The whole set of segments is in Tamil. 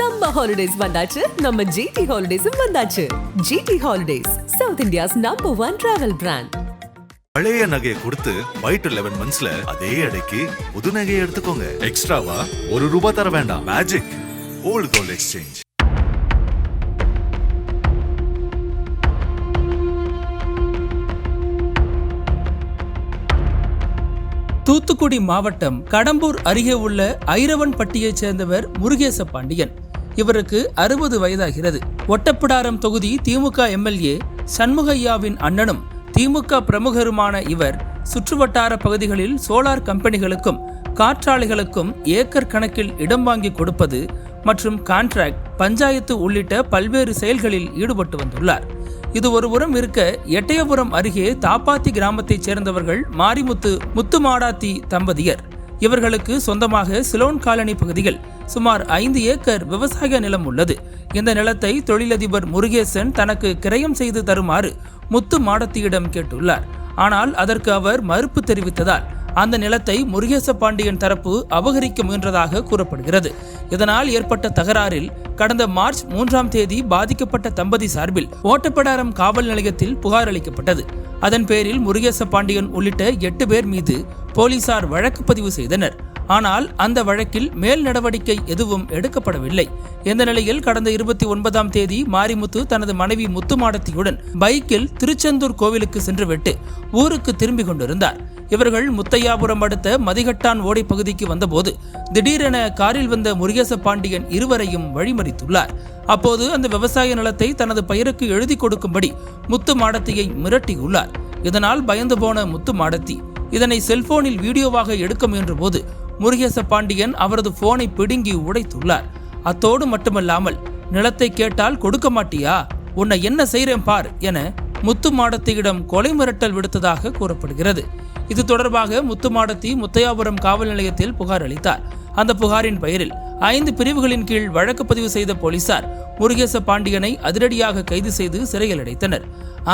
Summer holidays வந்தாச்சு, நம்ம GT Holidays வந்தாச்சு. GT Holidays, South India's #1 travel brand. பழைய நகையை கொடுத்து White 11 monthsல அதே அடைக்கு புது நகையை எடுத்துக்கோங்க. எக்ஸ்ட்ராவா ₹1 தர வேண்டாம். Magic old gold exchange. Thoothukudi மாவட்டம் கடம்பூர் அருகே உள்ள ஐரவன்பட்டியைச் சேர்ந்தவர் முருகேச பாண்டியன். இவருக்கு 60 வயதாகிறது. ஒட்டப்பிடாரம் தொகுதி திமுக எம்எல்ஏ சண்முகையாவின் அண்ணனும் திமுக பிரமுகருமான இவர் சுற்றுவட்டார பகுதிகளில் சோலார் கம்பெனிகளுக்கும் காற்றாலைகளுக்கும் ஏக்கர் கணக்கில் இடம் வாங்கி கொடுப்பது மற்றும் கான்ட்ராக்ட், பஞ்சாயத்து உள்ளிட்ட பல்வேறு செயல்களில் ஈடுபட்டு வந்துள்ளார். இது ஒருபுறம் இருக்க, எட்டயபுரம் அருகே தாப்பாத்தி கிராமத்தைச் சேர்ந்தவர்கள் மாரிமுத்து முத்துமாடாத்தி தம்பதியர். இவர்களுக்கு சொந்தமாக சிலோன் காலனி பகுதியில் சுமார் 5 ஏக்கர் விவசாய நிலம் உள்ளது. இந்த நிலத்தை தொழிலதிபர் முருகேசன் தனக்கு கிரயம் செய்து தருமாறு முத்து மாடத்தியிடம் கேட்டுள்ளார். ஆனால் அதற்கு அவர் மறுப்பு தெரிவித்ததால் அந்த நிலத்தை முருகேச பாண்டியன் தரப்பு அபகரிக்க முயன்றதாக கூறப்படுகிறது. இதனால் ஏற்பட்ட தகராறில் கடந்த மார்ச் 3ஆம் தேதி பாதிக்கப்பட்ட தம்பதி சார்பில் ஓட்டப்பிடாரம் காவல் நிலையத்தில் புகார் அளிக்கப்பட்டது. அதன் பேரில் முருகேச பாண்டியன் உள்ளிட்ட 8 பேர் மீது போலீசார் வழக்கு பதிவு செய்தனர். ஆனால் அந்த வழக்கில் மேல் நடவடிக்கை எதுவும் எடுக்கப்படவில்லை. இந்த நிலையில் கடந்த 29ஆம் தேதி மாரிமுத்து தனது மனைவி முத்துமாடத்தியுடன் பைக்கில் திருச்செந்தூர் கோவிலுக்கு சென்றுவிட்டு ஊருக்கு திரும்பிக் கொண்டிருந்தார். இவர்கள் முத்தையாபுரம் அடுத்த மதிகட்டான் ஓடை பகுதிக்கு வந்தபோது திடீரென காரில் வந்த முருகேச பாண்டியன் இருவரையும் வழிமறித்துள்ளார். அப்போது அந்த விவசாய நிலத்தை தனது பெயருக்கு எழுதி கொடுக்கும்படி முத்து மாடத்தியை மிரட்டியுள்ளார். இதனால் பயந்து போன முத்து மாடத்தி இதனை செல்போனில் வீடியோவாக எடுக்க முயன்ற போது முருகேச பாண்டியன் அவரது போனை பிடுங்கி உடைத்துள்ளார். அத்தோடு மட்டுமல்லாமல், நிலத்தை கேட்டால் கொடுக்க மாட்டியா, உன்னை என்ன செய்றேன் பார் என முத்து மாடத்தியிடம் கொலை மிரட்டல் விடுத்ததாக கூறப்படுகிறது. இது தொடர்பாக முத்துமாடத்தி முத்தையாபுரம் காவல் நிலையத்தில் புகார் அளித்தார். அந்த புகாரின் பெயரில் 5 பிரிவுகளின் கீழ் வழக்கு பதிவு செய்த போலீசார் முருகேச பாண்டியனை அதிரடியாக கைது செய்து சிறையில் அடைத்தனர்.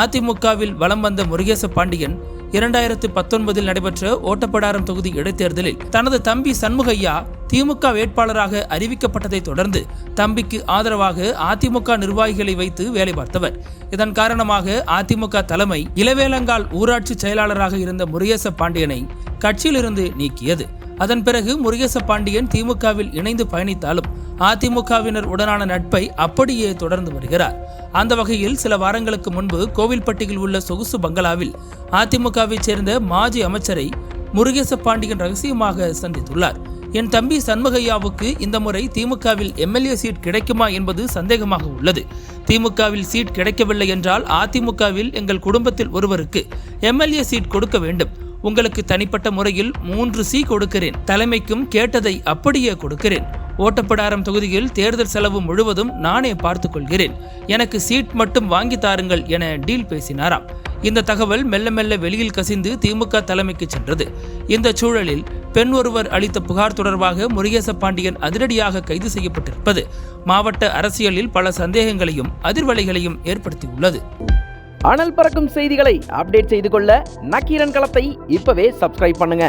அதிமுகவில் வலம் வந்த முருகேச பாண்டியன் 2019 நடைபெற்ற ஓட்டப்பிடாரம் தொகுதி இடைத்தேர்தலில் தனது தம்பி சண்முகையா திமுக வேட்பாளராக அறிவிக்கப்பட்டதை தொடர்ந்து தம்பிக்கு ஆதரவாக அதிமுக நிர்வாகிகளை வைத்து வேலை பார்த்தவர். இதன் காரணமாக அதிமுக தலைமை இளவேலங்கால் ஊராட்சி செயலாளராக இருந்த முருகேச பாண்டியனை கட்சியிலிருந்து நீக்கியது. அதன் பிறகு முருகேச பாண்டியன் திமுகவில் இணைந்து பயணித்தாலும் அதிமுகவினர் உடனான நட்பை அப்படியே தொடர்ந்து வருகிறார். அந்த வகையில் சில வாரங்களுக்கு முன்பு கோவில்பட்டியில் உள்ள சொகுசு பங்களாவில் அதிமுகவை சேர்ந்த மாஜி அமைச்சரை முருகேச பாண்டியன் ரகசியமாக சந்தித்துள்ளார். என் தம்பி சண்முகையாவுக்கு இந்த முறை திமுகவில் எம்எல்ஏ சீட் கிடைக்குமா என்பது சந்தேகமாக உள்ளது. திமுகவில் சீட் கிடைக்கவில்லை என்றால் அதிமுகவில் எங்கள் குடும்பத்தில் ஒருவருக்கு எம்எல்ஏ சீட் கொடுக்க வேண்டும். உங்களுக்கு தனிப்பட்ட முறையில் 3 சி கொடுக்கிறேன். தலைமைக்கும் கேட்டதை அப்படியே கொடுக்கிறேன். ஓட்டப்பிடாரம் தொகுதியில் தேர்தல் செலவு முழுவதும் நானே பார்த்துக் கொள்கிறேன். எனக்கு சீட் மட்டும் வாங்கி தாருங்கள் என டீல் பேசினாராம். இந்த தகவல் மெல்ல மெல்ல வெளியில் கசிந்து திமுக தலைமைக்கு சென்றது. இந்த சூழலில் பெண் ஒருவர் அளித்த புகார் தொடர்பாக முருகேச பாண்டியன் அதிரடியாக கைது செய்யப்பட்டிருப்பது மாவட்ட அரசியலில் பல சந்தேகங்களையும் அதிர்வலைகளையும் ஏற்படுத்தியுள்ளது. அனல் பறக்கும் செய்திகளை அப்டேட் செய்து கொள்ள நக்கீரன் களத்தை இப்பவே சப்ஸ்கிரைப் பண்ணுங்க.